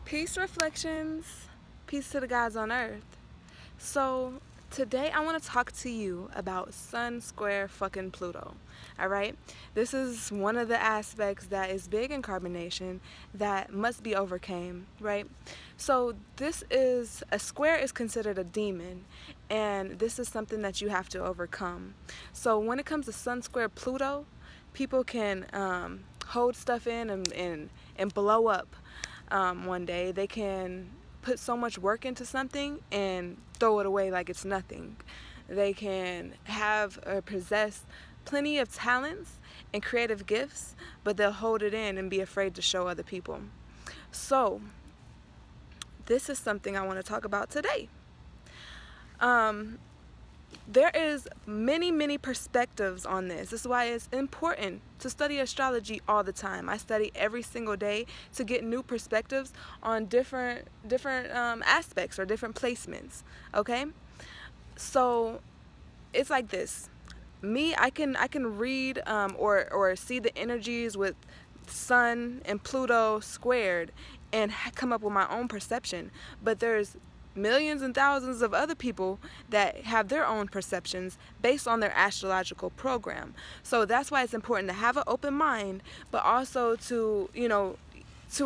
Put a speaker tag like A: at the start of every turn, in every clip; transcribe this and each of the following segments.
A: Peace reflections, peace to the gods on earth. So today I want to talk to you about Sun Square fucking Pluto. Alright? This is one of the aspects that is big in carbonation that must be overcame, right? So this is a square is considered a demon, and this is something that you have to overcome. So when it comes to Sun Square Pluto, people can hold stuff in and blow up. One day they can put so much work into something and throw it away like it's nothing. They can have or possess plenty of talents and creative gifts, but they'll hold it in and be afraid to show other people. So this is something I want to talk about today. There is many perspectives on this. This is why it's important to study astrology all the time. I study every single day to get new perspectives on different aspects or different placements. Okay, so it's like this. Me, I can read or see the energies with Sun and Pluto squared and come up with my own perception. But there's millions and thousands of other people that have their own perceptions based on their astrological program. So that's why it's important to have an open mind, but also to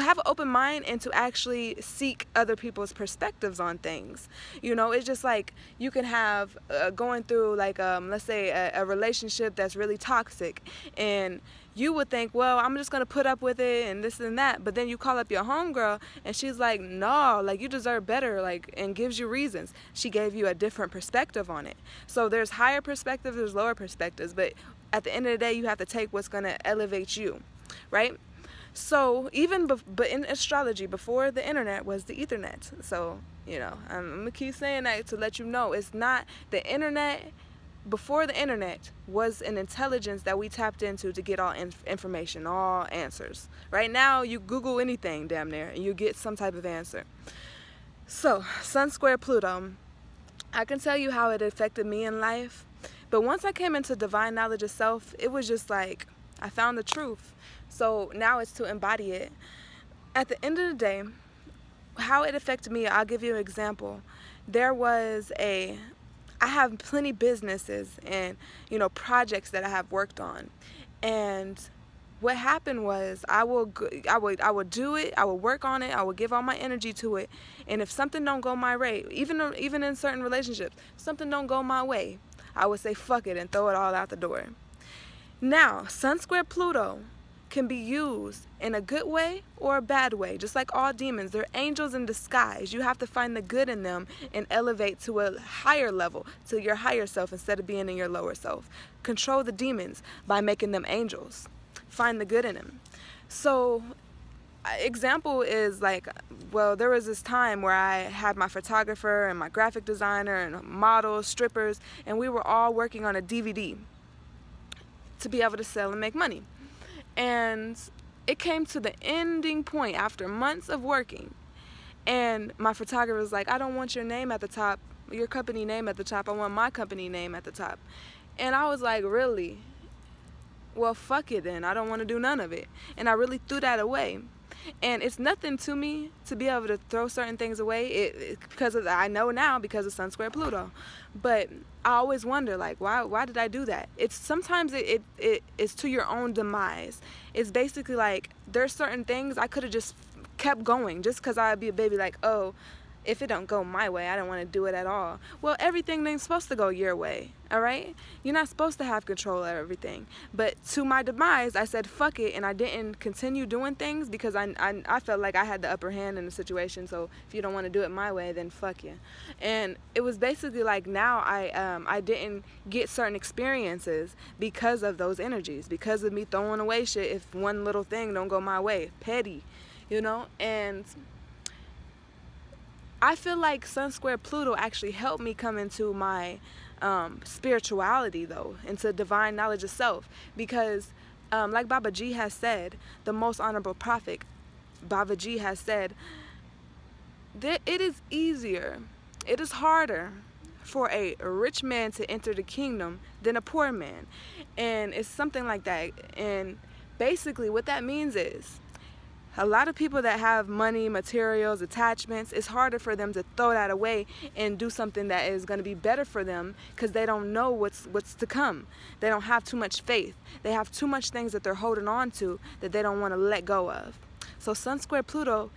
A: have an open mind and to actually seek other people's perspectives on things. It's just like you can have going through like let's say a relationship that's really toxic, and you would think, well, I'm just gonna put up with it and this and that, but then you call up your homegirl and she's like, no, like you deserve better, like, and gives you reasons. She gave you a different perspective on it. So there's higher perspectives, there's lower perspectives, but at the end of the day, you have to take what's gonna elevate you, right? So even but in astrology, before the internet was the ethernet. So I'm gonna keep saying that to let you know it's not the internet. Before the internet was an intelligence that we tapped into to get all information, all answers. Right now, you Google anything damn near and you get some type of answer. So Sun Square Pluto, I can tell you how it affected me in life, but once I came into divine knowledge of self, it was just like I found the truth. So now it's to embody it. At the end of the day, how it affected me, I'll give you an example. I have plenty businesses and projects that I have worked on, and what happened was I would do it, I would work on it, I would give all my energy to it, and if something don't go my way, even in certain relationships, something don't go my way, I would say fuck it and throw it all out the door. Now, Sun Square Pluto can be used in a good way or a bad way. Just like all demons, they're angels in disguise. You have to find the good in them and elevate to a higher level, to your higher self instead of being in your lower self. Control the demons by making them angels. Find the good in them. So example is like, well, there was this time where I had my photographer and my graphic designer and models, strippers, and we were all working on a DVD to be able to sell and make money. And it came to the ending point after months of working, and my photographer was like, I don't want your name at the top, your company name at the top, I want my company name at the top. And I was like, really? Well, fuck it then, I don't want to do none of it. And I really threw that away. And it's nothing to me to be able to throw certain things away I know now because of Sun Square Pluto. But I always wonder, like, why did I do that? It's sometimes it is to your own demise. It's basically like there's certain things I could have just kept going just because I'd be a baby like, oh, if it don't go my way, I don't want to do it at all. Well, everything ain't supposed to go your way, all right? You're not supposed to have control of everything. But to my demise, I said, fuck it, and I didn't continue doing things because I felt like I had the upper hand in the situation, so if you don't want to do it my way, then fuck you. And it was basically like now I didn't get certain experiences because of those energies, because of me throwing away shit if one little thing don't go my way. Petty, and I feel like Sun Square Pluto actually helped me come into my spirituality, though, into divine knowledge of self, because like Baba G has said, the most honorable prophet, Baba G has said, that it is harder for a rich man to enter the kingdom than a poor man. And it's something like that. And basically what that means is A lot of people that have money, materials, attachments, it's harder for them to throw that away and do something that is going to be better for them because they don't know what's to come. They don't have too much faith. They have too much things that they're holding on to that they don't want to let go of. So Sun square Pluto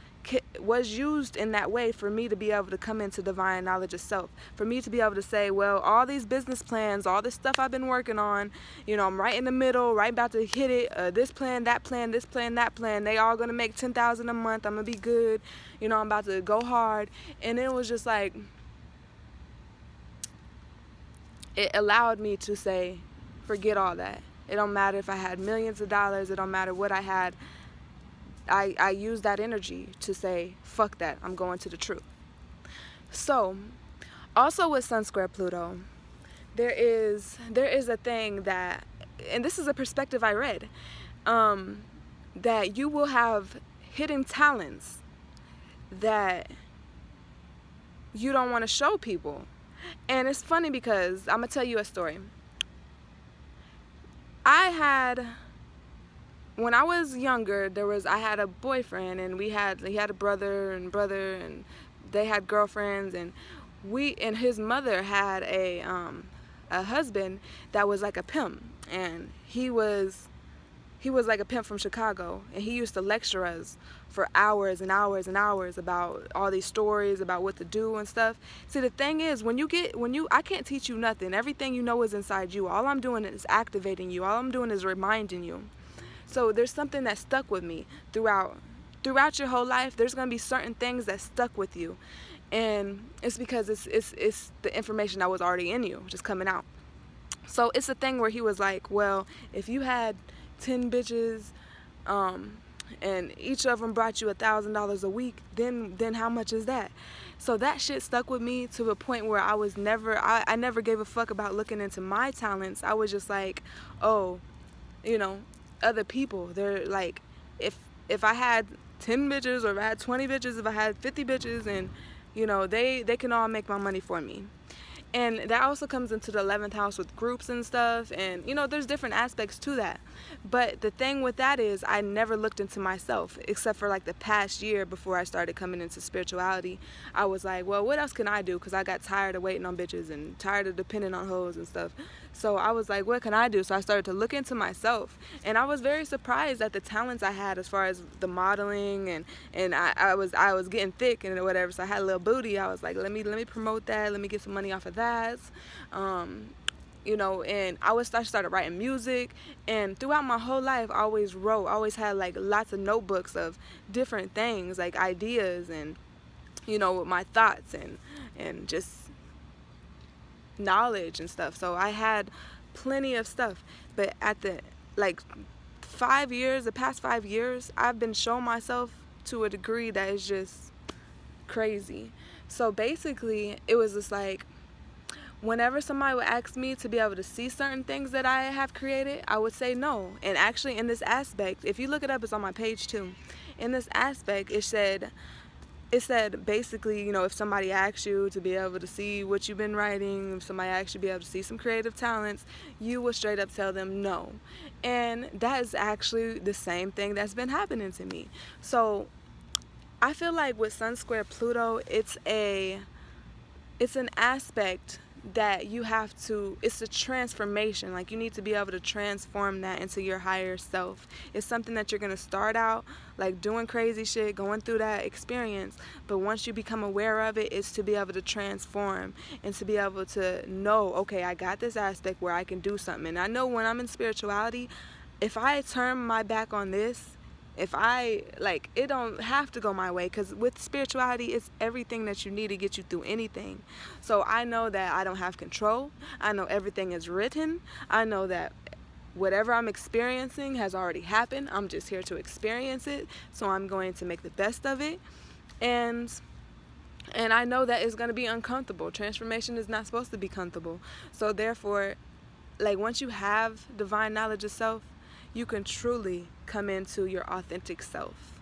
A: was used in that way for me to be able to come into divine knowledge of self, for me to be able to say, well, all these business plans, all this stuff I've been working on, I'm right in the middle, right about to hit it, this plan, that plan, this plan, that plan, they all gonna make $10,000 a month, I'm gonna be good, I'm about to go hard. And it was just like, it allowed me to say, forget all that. It don't matter if I had millions of dollars, it don't matter what I had. I use that energy to say, fuck that, I'm going to the truth. So, also with Sun square Pluto, there is a thing that, and this is a perspective I read, that you will have hidden talents that you don't want to show people. And it's funny because I'm going to tell you a story. When I was younger, I had a boyfriend, and he had a brother, and they had girlfriends, and his mother had a husband that was like a pimp, and he was like a pimp from Chicago, and he used to lecture us for hours and hours and hours about all these stories about what to do and stuff. See, the thing is, I can't teach you nothing. Everything you know is inside you. All I'm doing is activating you. All I'm doing is reminding you. So there's something that stuck with me throughout your whole life. There's going to be certain things that stuck with you, and it's because it's the information that was already in you just coming out. So it's a thing where he was like, well, if you had 10 bitches and each of them brought you $1,000 a week, then how much is that? So that shit stuck with me to the point where I never gave a fuck about looking into my talents. I was just like, oh, other people, they're like, if I had 10 bitches, or if I had 20 bitches, if I had 50 bitches, and they can all make my money for me. And that also comes into the 11th house with groups and stuff, and there's different aspects to that. But the thing with that is, I never looked into myself, except for like the past year before I started coming into spirituality. I was like, well, what else can I do? Because I got tired of waiting on bitches and tired of depending on hoes and stuff. So I was like, what can I do? So I started to look into myself, and I was very surprised at the talents I had as far as the modeling, and I was getting thick and whatever. So I had a little booty. I was like, let me promote that. Let me get some money off of that. And I started writing music, and throughout my whole life I always wrote. I always had like lots of notebooks of different things, like ideas, and my thoughts and just knowledge and stuff. So I had plenty of stuff, but at the past 5 years, I've been showing myself to a degree that is just crazy. So basically, it was just like, whenever somebody would ask me to be able to see certain things that I have created, I would say no. And actually, in this aspect, if you look it up, it's on my page too. In this aspect, it said basically, if somebody asks you to be able to see what you've been writing, if somebody asks you to be able to see some creative talents, you will straight up tell them no. And that is actually the same thing that's been happening to me. So I feel like with Sun square Pluto, it's an aspect that you have to, it's a transformation. Like, you need to be able to transform that into your higher self. It's something that you're going to start out like doing crazy shit, going through that experience, but once you become aware of it, it's to be able to transform and to be able to know, okay, I got this aspect where I can do something. And I know when I'm in spirituality, if I turn my back on this, it don't have to go my way, because with spirituality, it's everything that you need to get you through anything. So I know that I don't have control. I know everything is written. I know that whatever I'm experiencing has already happened. I'm just here to experience it. So I'm going to make the best of it. And I know that it's going to be uncomfortable. Transformation is not supposed to be comfortable. So therefore, once you have divine knowledge of self, you can truly come into your authentic self.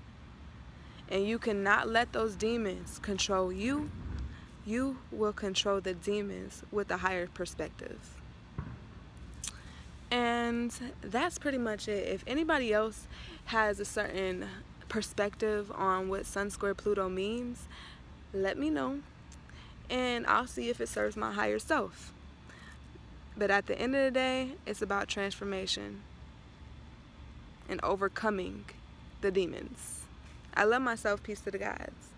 A: And you cannot let those demons control you. You will control the demons with a higher perspective. And that's pretty much it. If anybody else has a certain perspective on what Sun square Pluto means, let me know, and I'll see if it serves my higher self. But at the end of the day, it's about transformation and overcoming the demons. I love myself. Peace to the gods.